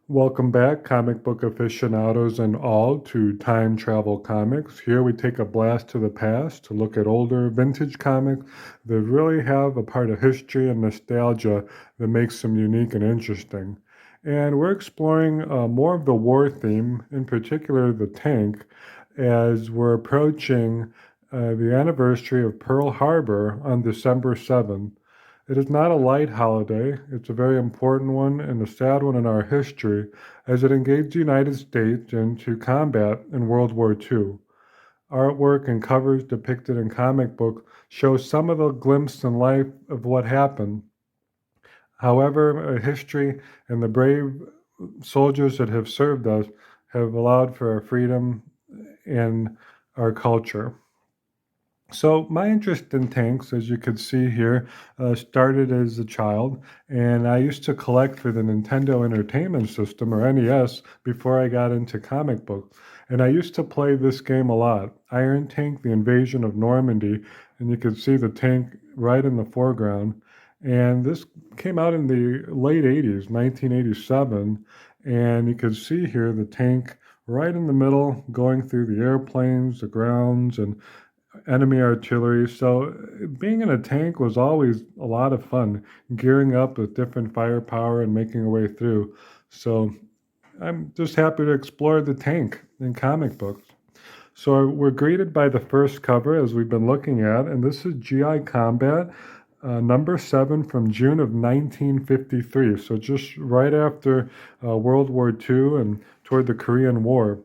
Welcome back, comic book aficionados and all, to Time Travel Comics. Here we take a blast to the past to look at older vintage comics that really have a part of history and nostalgia that makes them unique and interesting. And we're exploring more of the war theme, in particular the tank, as we're approaching the anniversary of Pearl Harbor on December 7th. It is not a light holiday. It's a very important one and a sad one in our history, as it engaged the United States into combat in World War II. Artwork and covers depicted in comic books show some of the glimpse in life of what happened. However, history and the brave soldiers that have served us have allowed for our freedom and our culture. So my interest in tanks, as you can see here, started as a child, and I used to collect for the Nintendo Entertainment System, or NES, before I got into comic books. And I used to play this game a lot. Iron Tank, The Invasion of Normandy, and you can see the tank right in the foreground. And this came out in the late 80s, 1987, and you can see here the tank right in the middle, going through the airplanes, the grounds, and enemy artillery. So being in a tank was always a lot of fun, gearing up with different firepower and making a way through. So I'm just happy to explore the tank in comic books. So we're greeted by the first cover as we've been looking at, and this is GI Combat. Number 7 from June of 1953, so just right after World War II and toward the Korean War.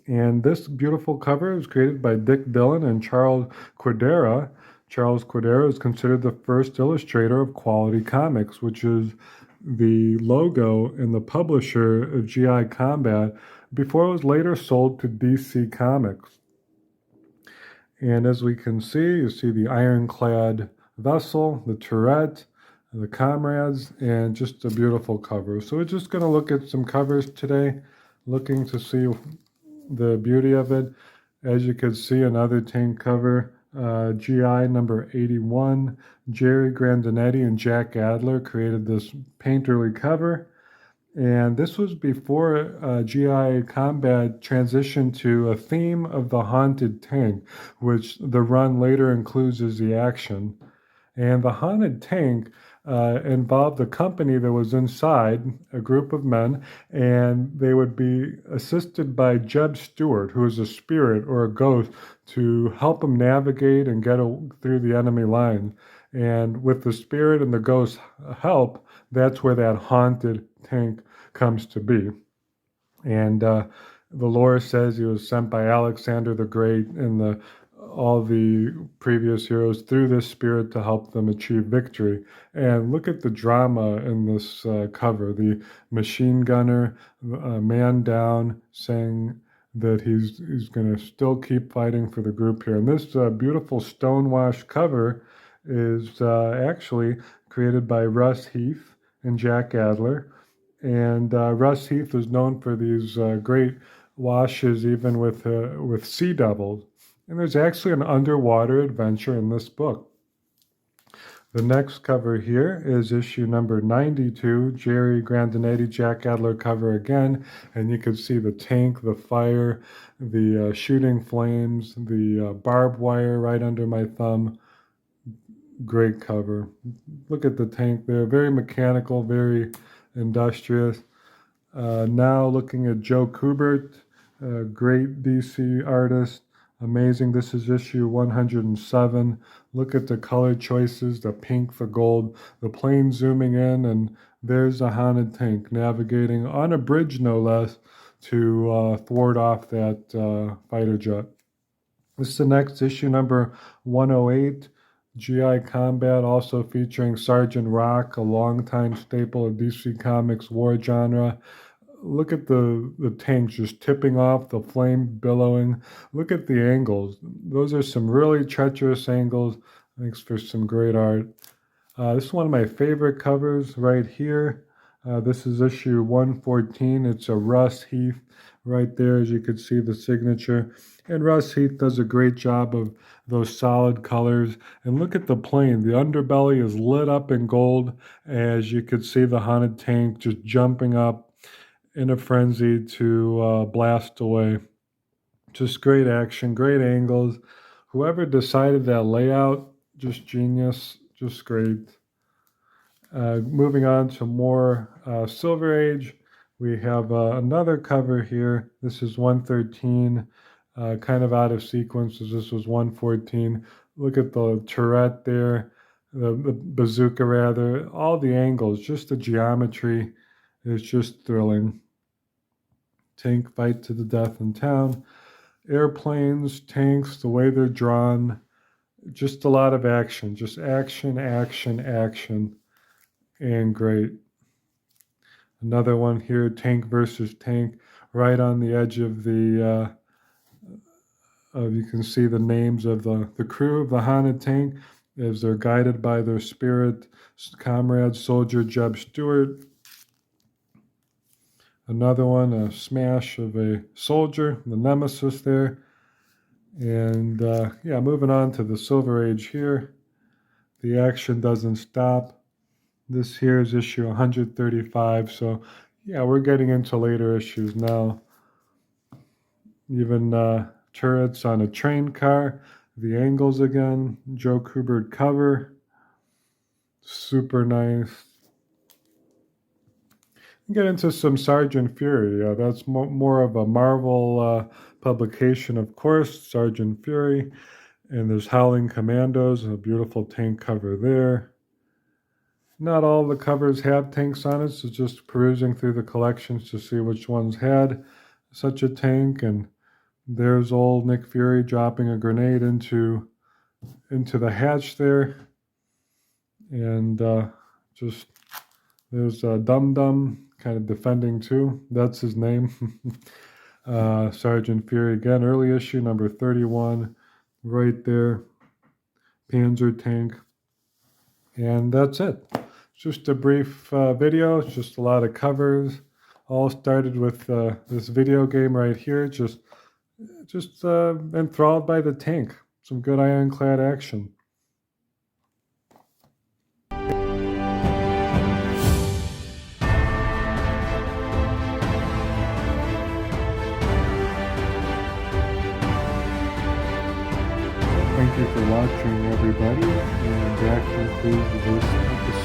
And this beautiful cover is created by Dick Dillon and Charles Cordera. Charles Cordera is considered the first illustrator of Quality Comics, which is the logo and the publisher of GI Combat before it was later sold to DC Comics. And as we can see, you see the ironclad vessel, the turret, the comrades, and just a beautiful cover. So we're just going to look at some covers today, looking to see the beauty of it. As you can see, another tank cover, GI number 81. Jerry Grandinetti and Jack Adler created this painterly cover. And this was before GI Combat transitioned to a theme of the haunted tank, which the run later includes as the action. And the haunted tank involved a company that was inside, a group of men, and they would be assisted by Jeb Stewart, who is a spirit or a ghost, to help them navigate and get through the enemy line. And with the spirit and the ghost help, that's where that haunted tank comes to be. And the lore says he was sent by Alexander the Great and all the previous heroes through this spirit to help them achieve victory. And look at the drama in this cover. The machine gunner, man down, saying that he's going to still keep fighting for the group here. And this beautiful stonewash cover is actually created by Russ Heath and Jack Adler. And Russ Heath is known for these great washes, even with sea devils. And there's actually an underwater adventure in this book. The next cover here is issue number 92, Jerry Grandinetti, Jack Adler cover again. And you can see the tank, the fire, the shooting flames, the barbed wire right under my thumb. Great cover. Look at the tank there. Very mechanical, very industrious. Now looking at Joe Kubert, a great DC artist. Amazing. This is issue 107. Look at the color choices, the pink, the gold, the plane zooming in, and there's a haunted tank navigating on a bridge, no less, to thwart off that fighter jet. This is the next issue, number 108. GI Combat, also featuring Sergeant Rock, a longtime staple of DC Comics war genre. Look at the tanks just tipping off, the flame billowing. Look at the angles. Those are some really treacherous angles. Thanks for some great art. This is one of my favorite covers right here. This is issue 114. It's a Russ Heath right there, as you can see the signature. And Russ Heath does a great job of those solid colors. And look at the plane. The underbelly is lit up in gold, as you could see the haunted tank just jumping up. in a frenzy to blast away. Just great action, great angles. Whoever decided that layout, just genius, just great. Moving on to more Silver Age, we have another cover here. This is 113, kind of out of sequence as this was 114. Look at the turret there, the bazooka rather, all the angles, just the geometry is just thrilling. Tank fight to the death in town. Airplanes, tanks, the way they're drawn, just a lot of action, just action, action, action, and great. Another one here, tank versus tank, right on the edge of the, you can see the names of the crew of the haunted tank as they're guided by their spirit comrade, soldier Jeb Stewart. Another one, a smash of a soldier, the nemesis there. And yeah, moving on to the Silver Age here. The action doesn't stop. This here is issue 135. So yeah, we're getting into later issues now. Even turrets on a train car. The angles again. Joe Kubert cover. Super nice. Get into some Sergeant Fury. That's more of a Marvel publication, of course, Sergeant Fury. And there's Howling Commandos, a beautiful tank cover there. Not all the covers have tanks on it, so just perusing through the collections to see which ones had such a tank. And there's old Nick Fury dropping a grenade into the hatch there. And just there's Dum Dum kind of defending too. That's his name. Sergeant Fury again, early issue number 31, right there. Panzer tank. And that's it. Just a brief video. It's just a lot of covers. All started with this video game right here. Just enthralled by the tank. Some good ironclad action. Thank you for watching, everybody, and that concludes this episode